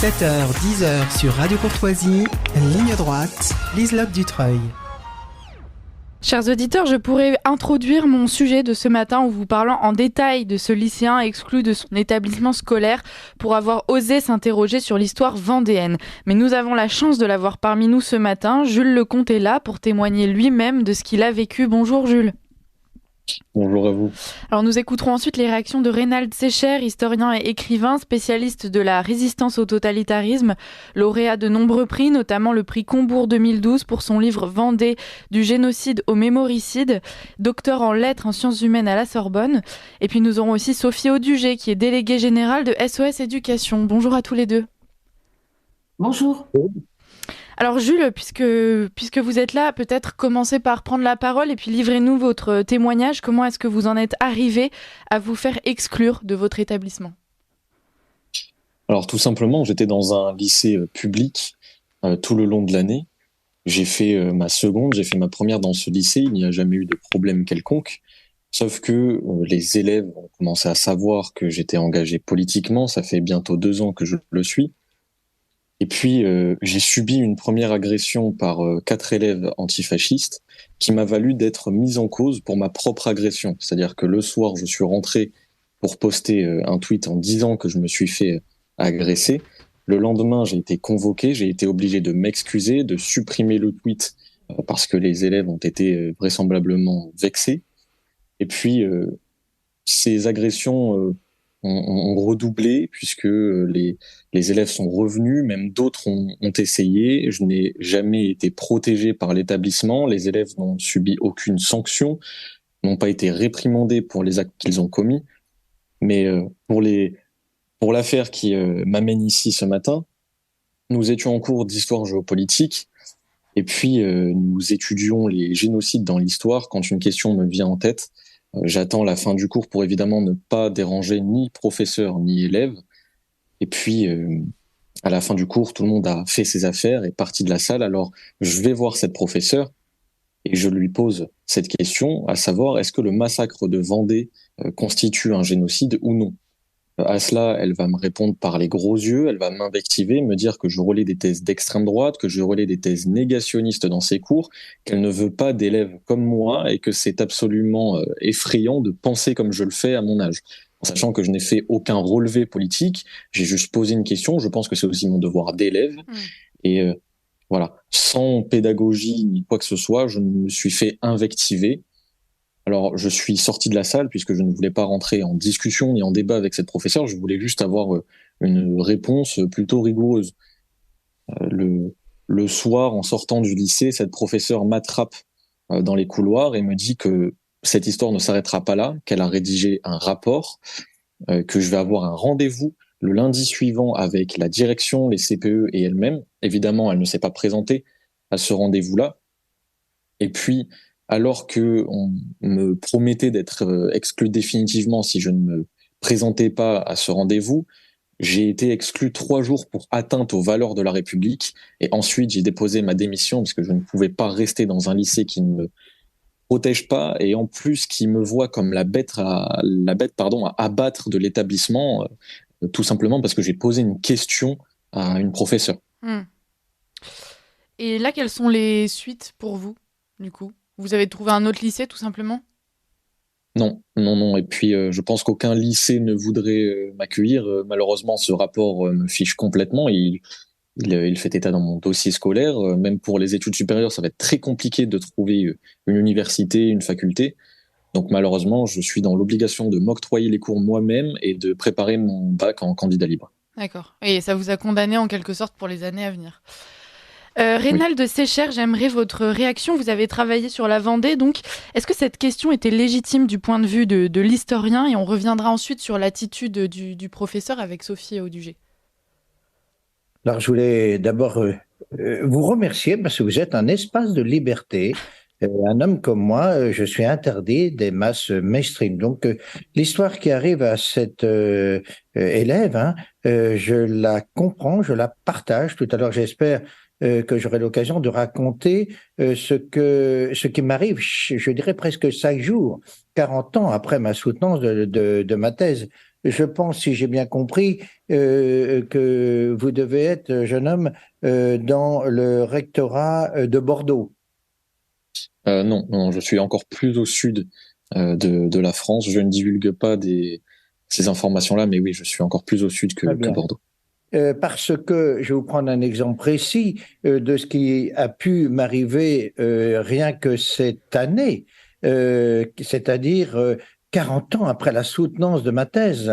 7h, 10h sur Radio Courtoisie, ligne droite, Liselotte Dutreuil. Chers auditeurs, je pourrais introduire mon sujet de ce matin en vous parlant en détail de ce lycéen exclu de son établissement scolaire pour avoir osé s'interroger sur l'histoire vendéenne. Mais nous avons la chance de l'avoir parmi nous ce matin. Jules Lecomte est là pour témoigner lui-même de ce qu'il a vécu. Bonjour Jules. Bonjour à vous. Alors nous écouterons ensuite les réactions de Reynald Secher, historien et écrivain, spécialiste de la résistance au totalitarisme, lauréat de nombreux prix, notamment le prix Combourg 2012 pour son livre Vendée, du génocide au mémoricide, docteur en lettres en sciences humaines à la Sorbonne. Et puis nous aurons aussi Sophie Audugé, qui est déléguée générale de SOS Éducation. Bonjour à tous les deux. Bonjour. Alors Jules, puisque vous êtes là, peut-être commencez par prendre la parole et puis livrez-nous votre témoignage. Comment est-ce que vous en êtes arrivé à vous faire exclure de votre établissement ? Alors tout simplement, j'étais dans un lycée public tout le long de l'année. J'ai fait ma seconde, j'ai fait ma première dans ce lycée. Il n'y a jamais eu de problème quelconque. Sauf que les élèves ont commencé à savoir que j'étais engagé politiquement. Ça fait bientôt 2 ans que je le suis. Et puis, j'ai subi une première agression par 4 élèves antifascistes qui m'a valu d'être mis en cause pour ma propre agression. C'est-à-dire que le soir, je suis rentré pour poster un tweet en disant que je me suis fait agresser. Le lendemain, j'ai été convoqué, j'ai été obligé de m'excuser, de supprimer le tweet parce que les élèves ont été vraisemblablement vexés. Et puis, ces agressions ont redoublé puisque les élèves sont revenus, même d'autres ont essayé. Je n'ai jamais été protégé par l'établissement. Les élèves n'ont subi aucune sanction, n'ont pas été réprimandés pour les actes qu'ils ont commis. Mais pour l'affaire qui m'amène ici ce matin, nous étions en cours d'histoire géopolitique et puis nous étudions les génocides dans l'histoire quand une question me vient en tête. J'attends la fin du cours pour évidemment ne pas déranger ni professeur ni élève. Et puis, à la fin du cours, tout le monde a fait ses affaires, est parti de la salle. Alors, je vais voir cette professeure et je lui pose cette question, à savoir, est-ce que le massacre de Vendée constitue un génocide ou non ? À cela, elle va me répondre par les gros yeux, elle va m'invectiver, me dire que je relais des thèses d'extrême droite, que je relais des thèses négationnistes dans ses cours, qu'elle ne veut pas d'élèves comme moi et que c'est absolument effrayant de penser comme je le fais à mon âge. En sachant que je n'ai fait aucun relevé politique, j'ai juste posé une question, je pense que c'est aussi mon devoir d'élève. Et voilà, sans pédagogie ni quoi que ce soit, je me suis fait invectiver. Alors, je suis sorti de la salle puisque je ne voulais pas rentrer en discussion ni en débat avec cette professeure. Je voulais juste avoir une réponse plutôt rigoureuse. Le soir, en sortant du lycée, cette professeure m'attrape dans les couloirs et me dit que cette histoire ne s'arrêtera pas là, qu'elle a rédigé un rapport, que je vais avoir un rendez-vous le lundi suivant avec la direction, les CPE et elle-même. Évidemment, elle ne s'est pas présentée à ce rendez-vous-là. Et puis, alors que on me promettait d'être exclu définitivement si je ne me présentais pas à ce rendez-vous, j'ai été exclu 3 jours pour atteinte aux valeurs de la République. Et ensuite, j'ai déposé ma démission parce que je ne pouvais pas rester dans un lycée qui ne me protège pas et en plus qui me voit comme la bête à abattre de l'établissement, tout simplement parce que j'ai posé une question à une professeure. Et là, quelles sont les suites pour vous, du coup ? Vous avez trouvé un autre lycée, tout simplement ? Non. Et puis, je pense qu'aucun lycée ne voudrait m'accueillir. Malheureusement, ce rapport me fiche complètement. Il fait état dans mon dossier scolaire. Même pour les études supérieures, ça va être très compliqué de trouver une université, une faculté. Donc, malheureusement, je suis dans l'obligation de m'octroyer les cours moi-même et de préparer mon bac en candidat libre. D'accord. Et ça vous a condamné en quelque sorte pour les années à venir. Reynald Secher, j'aimerais votre réaction. Vous avez travaillé sur la Vendée, donc est-ce que cette question était légitime du point de vue de l'historien ? Et on reviendra ensuite sur l'attitude du professeur avec Sophie Audugé. Alors, je voulais d'abord vous remercier parce que vous êtes un espace de liberté. Un homme comme moi, je suis interdit des masses mainstream. Donc, l'histoire qui arrive à cet élève, je la comprends, je la partage. Tout à l'heure, j'espère que j'aurai l'occasion de raconter ce qui m'arrive, je dirais presque 5 jours, 40 ans après ma soutenance de ma thèse. je pense, si j'ai bien compris, que vous devez être, jeune homme, dans le rectorat de Bordeaux. Non, non, je suis encore plus au sud de la France. Je ne divulgue pas ces informations-là, mais oui, je suis encore plus au sud Très que bien. Bordeaux. Parce que je vais vous prendre un exemple précis de ce qui a pu m'arriver rien que cette année, c'est-à-dire 40 ans après la soutenance de ma thèse.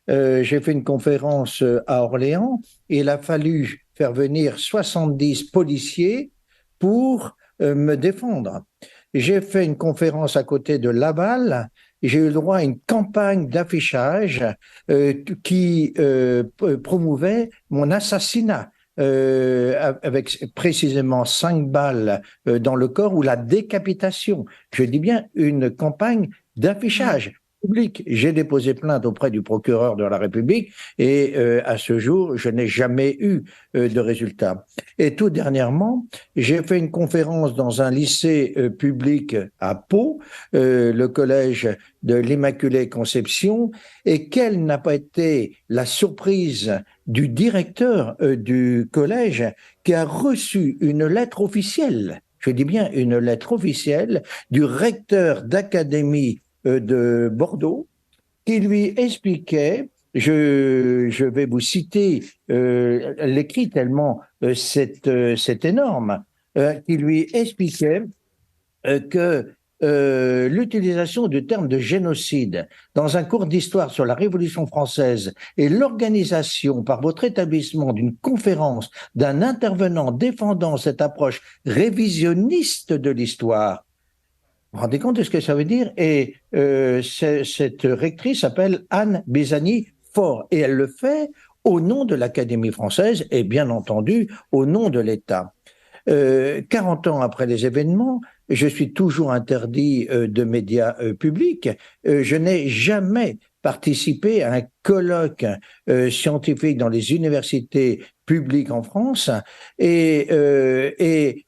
J'ai fait une conférence à Orléans et il a fallu faire venir 70 policiers pour me défendre. J'ai fait une conférence à côté de Laval. J'ai eu le droit à une campagne d'affichage qui promouvait mon assassinat. Avec précisément 5 balles dans le corps ou la décapitation. Je dis bien une campagne d'affichage public. J'ai déposé plainte auprès du procureur de la République et à ce jour, je n'ai jamais eu de résultat. Et tout dernièrement, j'ai fait une conférence dans un lycée public à Pau, le collège de l'Immaculée Conception, et quelle n'a pas été la surprise du directeur du collège qui a reçu une lettre officielle, je dis bien une lettre officielle, du recteur d'académie de Bordeaux, qui lui expliquait, je vais vous citer l'écrit tellement c'est énorme, qui lui expliquait que l'utilisation du terme de génocide dans un cours d'histoire sur la Révolution française et l'organisation par votre établissement d'une conférence d'un intervenant défendant cette approche révisionniste de l'histoire. Vous vous rendez compte de ce que ça veut dire? Et cette rectrice s'appelle Anne Bézani-Faure et elle le fait au nom de l'Académie française et bien entendu au nom de l'État. 40 ans après les événements, je suis toujours interdit de médias publics. Je n'ai jamais participé à un colloque scientifique dans les universités publiques en France. Et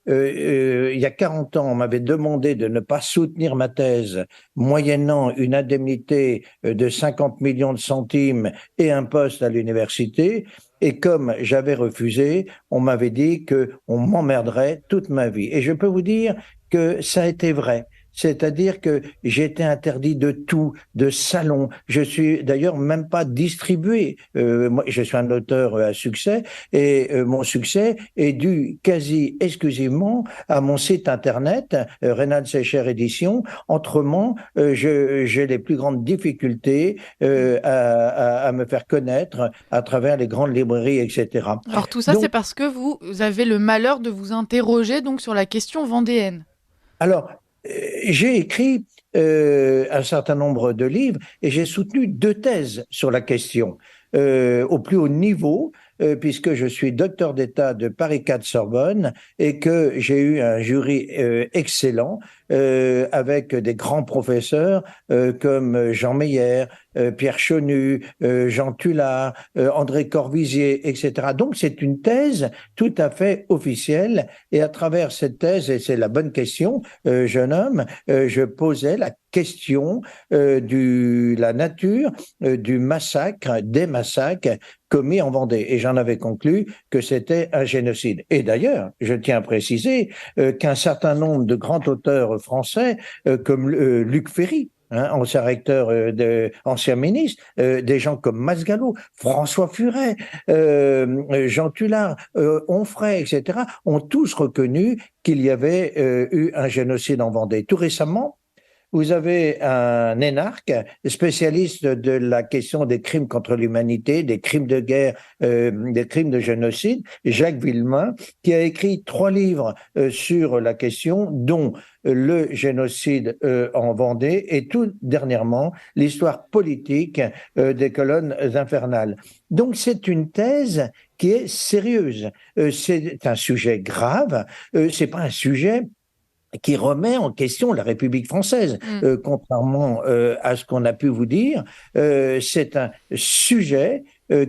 il y a 40 ans, on m'avait demandé de ne pas soutenir ma thèse, moyennant une indemnité de 50 millions de centimes et un poste à l'université. Et comme j'avais refusé, on m'avait dit qu'on m'emmerderait toute ma vie. Et je peux vous dire que ça a été vrai. C'est-à-dire que j'étais interdit de tout, de salon. Je suis d'ailleurs même pas distribué. Moi, je suis un auteur à succès et mon succès est dû quasi exclusivement à mon site internet, Reynald Secher Éditions. Autrement, j'ai les plus grandes difficultés à me faire connaître à travers les grandes librairies, etc. Alors tout ça, Donc, c'est parce que vous avez le malheur de vous interroger donc sur la question vendéenne. alors, j'ai écrit un certain nombre de livres et j'ai soutenu 2 thèses sur la question au plus haut niveau, puisque je suis docteur d'État de Paris 4 Sorbonne et que j'ai eu un jury excellent avec des grands professeurs comme Jean Meyer, Pierre Chonu, Jean Tullard, André Corvisier, etc. Donc c'est une thèse tout à fait officielle et à travers cette thèse, et c'est la bonne question, jeune homme, je posais la question de la nature du massacre, des massacres commis en Vendée. Et j'en avais conclu que c'était un génocide. Et d'ailleurs, je tiens à préciser qu'un certain nombre de grands auteurs français, comme Luc Ferry, ancien recteur, ancien ministre, des gens comme Masgallo, François Furet, Jean Tullard, Onfray, etc., ont tous reconnu qu'il y avait eu un génocide en Vendée. Tout récemment, vous avez un énarque spécialiste de la question des crimes contre l'humanité, des crimes de guerre, des crimes de génocide, Jacques Villemain, qui a écrit 3 livres sur la question, dont le génocide en Vendée et tout dernièrement l'histoire politique des colonnes infernales. Donc c'est une thèse qui est sérieuse. C'est un sujet grave. C'est pas un sujet qui remet en question la République française. Contrairement à ce qu'on a pu vous dire, c'est un sujet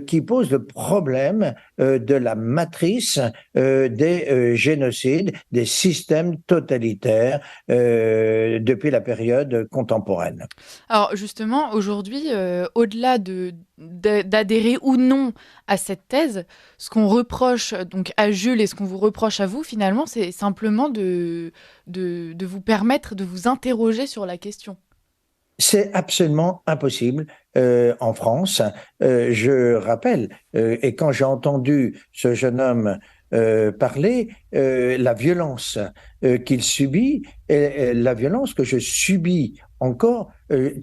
qui pose le problème de la matrice des génocides, des systèmes totalitaires depuis la période contemporaine. Alors justement, aujourd'hui, au-delà d'adhérer ou non à cette thèse, ce qu'on reproche donc à Jules et ce qu'on vous reproche à vous, finalement, c'est simplement de vous permettre de vous interroger sur la question. C'est absolument impossible en France. Je rappelle, et quand j'ai entendu ce jeune homme parler, la violence qu'il subit et la violence que je subis encore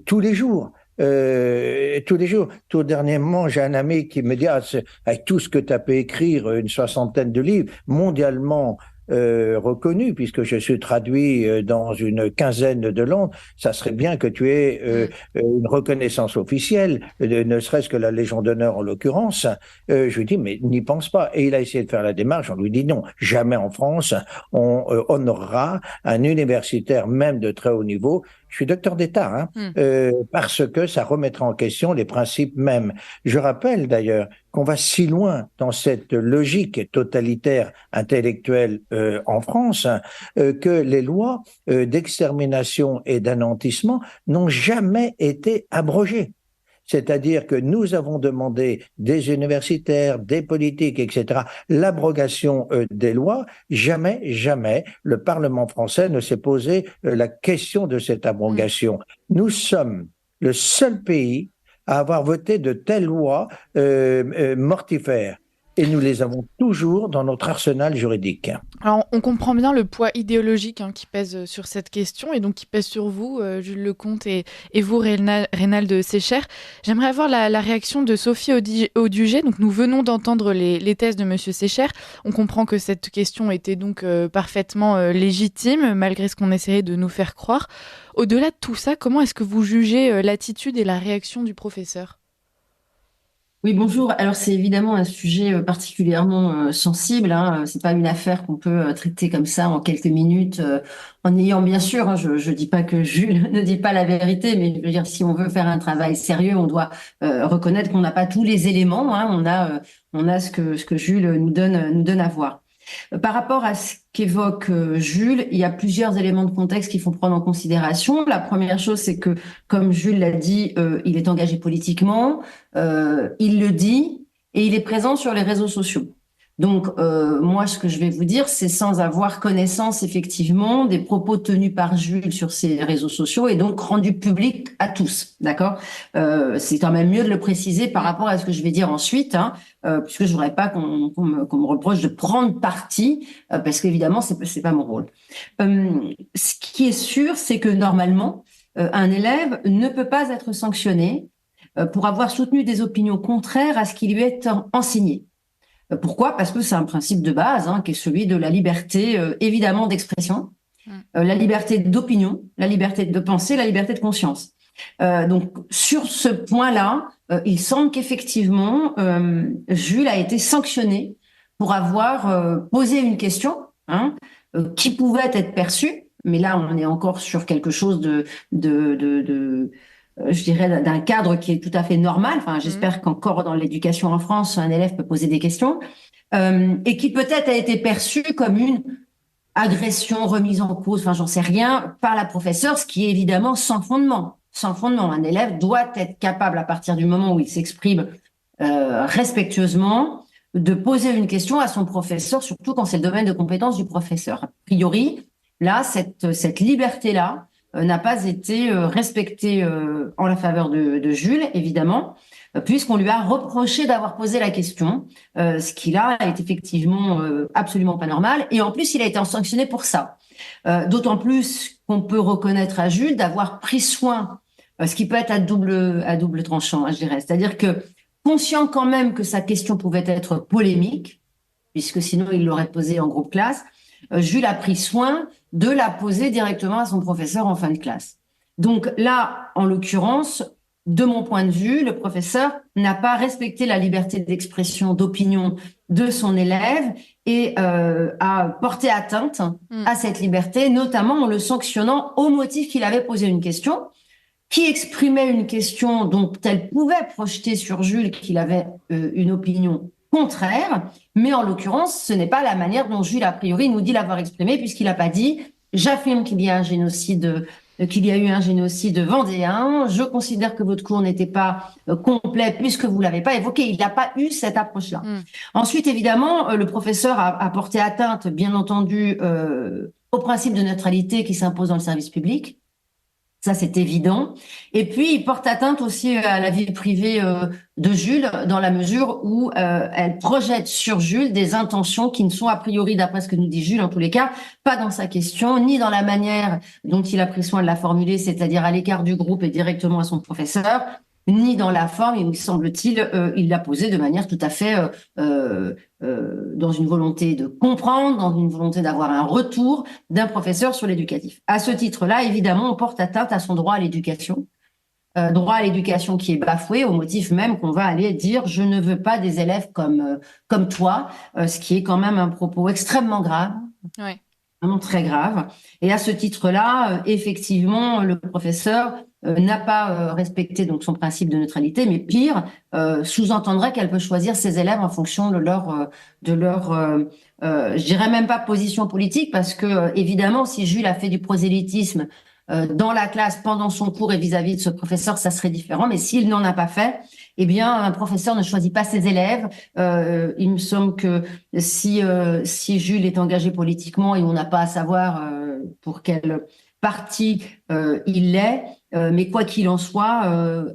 tous les jours. Tous les jours. Tout dernièrement, j'ai un ami qui me dit, avec tout ce que tu as pu écrire, une 60aine de livres, mondialement reconnu, puisque je suis traduit dans une 15aine de langues, ça serait bien que tu aies une reconnaissance officielle, ne serait-ce que la Légion d'honneur en l'occurrence. Je lui dis, mais n'y pense pas. Et il a essayé de faire la démarche, on lui dit non, jamais en France on honorera un universitaire, même de très haut niveau. Je suis docteur d'État, parce que ça remettra en question les principes mêmes. Je rappelle d'ailleurs qu'on va si loin dans cette logique totalitaire intellectuelle en France que les lois d'extermination et d'anéantissement n'ont jamais été abrogées. C'est-à-dire que nous avons demandé des universitaires, des politiques, etc., l'abrogation des lois. Jamais, jamais, le Parlement français ne s'est posé la question de cette abrogation. Nous sommes le seul pays à avoir voté de telles lois mortifères. Et nous les avons toujours dans notre arsenal juridique. Alors, on comprend bien le poids idéologique qui pèse sur cette question et donc qui pèse sur vous, Jules Lecomte, et vous, Reynald Secher. J'aimerais avoir la réaction de Sophie Audugé. Donc, nous venons d'entendre les thèses de Monsieur Secher. On comprend que cette question était donc parfaitement légitime, malgré ce qu'on essayait de nous faire croire. Au-delà de tout ça, comment est-ce que vous jugez l'attitude et la réaction du professeur ? Oui, bonjour. Alors, c'est évidemment un sujet particulièrement sensible. C'est pas une affaire qu'on peut traiter comme ça en quelques minutes, en ayant bien sûr, je dis pas que Jules ne dit pas la vérité, mais je veux dire, si on veut faire un travail sérieux, on doit reconnaître qu'on n'a pas tous les éléments. On a ce que Jules nous donne à voir. Par rapport à ce qu'évoque Jules, il y a plusieurs éléments de contexte qu'il faut prendre en considération. La première chose, c'est que, comme Jules l'a dit, il est engagé politiquement, il le dit, et il est présent sur les réseaux sociaux. Donc, moi, ce que je vais vous dire, c'est sans avoir connaissance, effectivement, des propos tenus par Jules sur ses réseaux sociaux et donc rendus publics à tous, d'accord ? C'est quand même mieux de le préciser par rapport à ce que je vais dire ensuite, puisque je voudrais pas qu'on me reproche de prendre parti, parce qu'évidemment, c'est pas mon rôle. Ce qui est sûr, c'est que normalement, un élève ne peut pas être sanctionné pour avoir soutenu des opinions contraires à ce qui lui est enseigné. Pourquoi ? Parce que c'est un principe de base, qui est celui de la liberté, évidemment, d'expression, la liberté d'opinion, la liberté de penser, la liberté de conscience. Donc, sur ce point-là, il semble qu'effectivement, Jules a été sanctionné pour avoir posé une question qui pouvait être perçue, mais là, on est encore sur quelque chose je dirais, d'un cadre qui est tout à fait normal. Enfin, j'espère qu'encore dans l'éducation en France, un élève peut poser des questions, et qui peut-être a été perçu comme une agression, remise en cause, enfin, j'en sais rien, par la professeure, ce qui est évidemment sans fondement. Sans fondement. Un élève doit être capable, à partir du moment où il s'exprime respectueusement, de poser une question à son professeur, surtout quand c'est le domaine de compétence du professeur. A priori, là, cette liberté-là, n'a pas été respecté en la faveur de Jules, évidemment, puisqu'on lui a reproché d'avoir posé la question, ce qui là est effectivement absolument pas normal. Et en plus, il a été sanctionné pour ça. D'autant plus qu'on peut reconnaître à Jules d'avoir pris soin, ce qui peut être à double tranchant, je dirais. C'est-à-dire que, conscient quand même que sa question pouvait être polémique, puisque sinon il l'aurait posée en groupe classe, Jules a pris soin de la poser directement à son professeur en fin de classe. Donc là, en l'occurrence, de mon point de vue, le professeur n'a pas respecté la liberté d'expression, d'opinion de son élève et a porté atteinte à cette liberté, notamment en le sanctionnant au motif qu'il avait posé une question qui exprimait une question dont elle pouvait projeter sur Jules qu'il avait une opinion contraire, mais en l'occurrence, ce n'est pas la manière dont Jules, a priori, nous dit l'avoir exprimé, puisqu'il n'a pas dit « j'affirme qu'il y a eu un génocide vendéen, je considère que votre cours n'était pas complet puisque vous l'avez pas évoqué ». Il n'a pas eu cette approche-là. Ensuite, évidemment, le professeur a porté atteinte, bien entendu, au principe de neutralité qui s'impose dans le service public. Ça, c'est évident. Et puis, il porte atteinte aussi à la vie privée de Jules, dans la mesure où elle projette sur Jules des intentions qui ne sont a priori, d'après ce que nous dit Jules, en tous les cas, pas dans sa question, ni dans la manière dont il a pris soin de la formuler, c'est-à-dire à l'écart du groupe et directement à son professeur, ni dans la forme, et où, semble-t-il, il l'a posée de manière tout à fait dans une volonté de comprendre, dans une volonté d'avoir un retour d'un professeur sur l'éducatif. À ce titre-là, évidemment, on porte atteinte à son droit à l'éducation, droit à l'éducation qui est bafoué au motif même qu'on va aller dire « je ne veux pas des élèves comme toi », ce qui est quand même un propos extrêmement grave. Ouais. Vraiment très grave. Et à ce titre-là, effectivement, le professeur n'a pas respecté donc son principe de neutralité, mais pire, sous-entendrait qu'elle peut choisir ses élèves en fonction de leur je dirais même pas position politique, parce que évidemment, si Jules a fait du prosélytisme dans la classe pendant son cours et vis-à-vis de ce professeur, ça serait différent. Mais s'il n'en a pas fait, eh bien, un professeur ne choisit pas ses élèves. Il me semble que si Jules est engagé politiquement et on n'a pas à savoir pour quel parti il l'est, mais quoi qu'il en soit,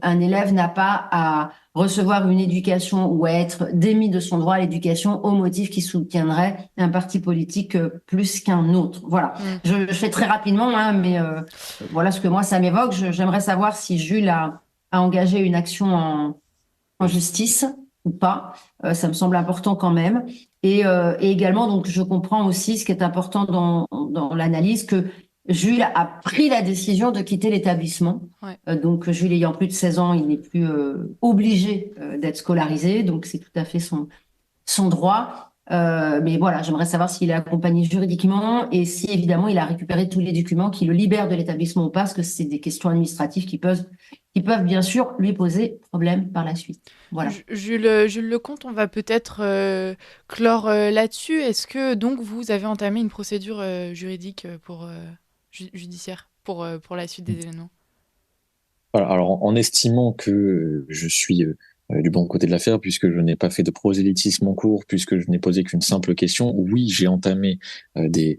un élève n'a pas à recevoir une éducation ou à être démis de son droit à l'éducation au motif qu'il soutiendrait un parti politique plus qu'un autre. Voilà. Je fais très rapidement, hein, mais voilà ce que moi ça m'évoque. J'aimerais savoir si Jules a engagé une action en justice ou pas. Ça me semble important quand même. Et également, donc, je comprends aussi ce qui est important dans l'analyse, que Jules a pris la décision de quitter l'établissement. Ouais. Donc, Jules ayant plus de 16 ans, il n'est plus obligé d'être scolarisé. Donc, c'est tout à fait son droit. Mais voilà, j'aimerais savoir s'il est accompagné juridiquement et si, évidemment, il a récupéré tous les documents qui le libèrent de l'établissement ou pas, parce que c'est des questions administratives qui peuvent bien sûr lui poser problème par la suite. Voilà. Jules Lecomte, on va peut-être clore là-dessus. Est-ce que donc vous avez entamé une procédure juridique judiciaire pour la suite des événements? Voilà, alors en estimant que je suis du bon côté de l'affaire, puisque je n'ai pas fait de prosélytisme en cours, puisque je n'ai posé qu'une simple question, oui, j'ai entamé une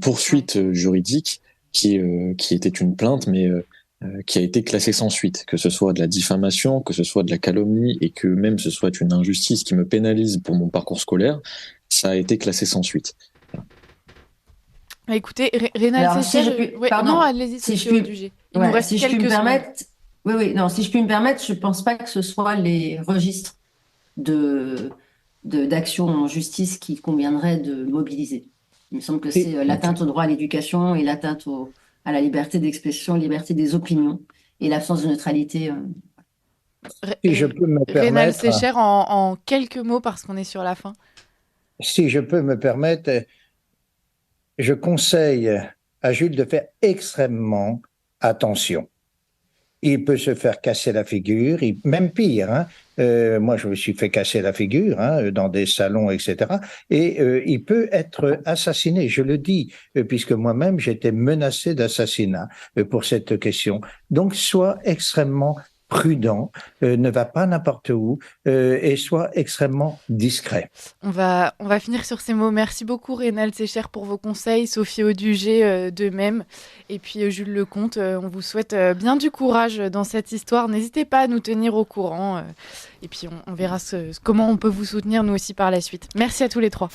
poursuite juridique qui était une plainte, mais qui a été classée sans suite, que ce soit de la diffamation, que ce soit de la calomnie, et que même ce soit une injustice qui me pénalise pour mon parcours scolaire, ça a été classé sans suite. Écoutez, Rénal Séchère, non, allez-y, si je puis me permettre, si je puis me permettre, je pense pas que ce soit les registres d'action en justice qu'il conviendrait de mobiliser. Il me semble que c'est l'atteinte au droit à l'éducation et l'atteinte à la liberté d'expression, liberté des opinions et l'absence de neutralité. Si je peux me permettre, Rénal Séchère, en quelques mots, parce qu'on est sur la fin. Si je peux me permettre, je conseille à Jules de faire extrêmement attention. Il peut se faire casser la figure, même pire. Moi, je me suis fait casser la figure dans des salons, etc. Et il peut être assassiné, je le dis, puisque moi-même, j'étais menacé d'assassinat pour cette question. Donc, sois extrêmement prudent, ne va pas n'importe où et sois extrêmement discret. On va finir sur ces mots. Merci beaucoup Rénal Séchère pour vos conseils, Sophie Audugé de même, et puis Jules Lecomte, on vous souhaite bien du courage dans cette histoire. N'hésitez pas à nous tenir au courant et puis on verra comment on peut vous soutenir nous aussi par la suite. Merci à tous les trois.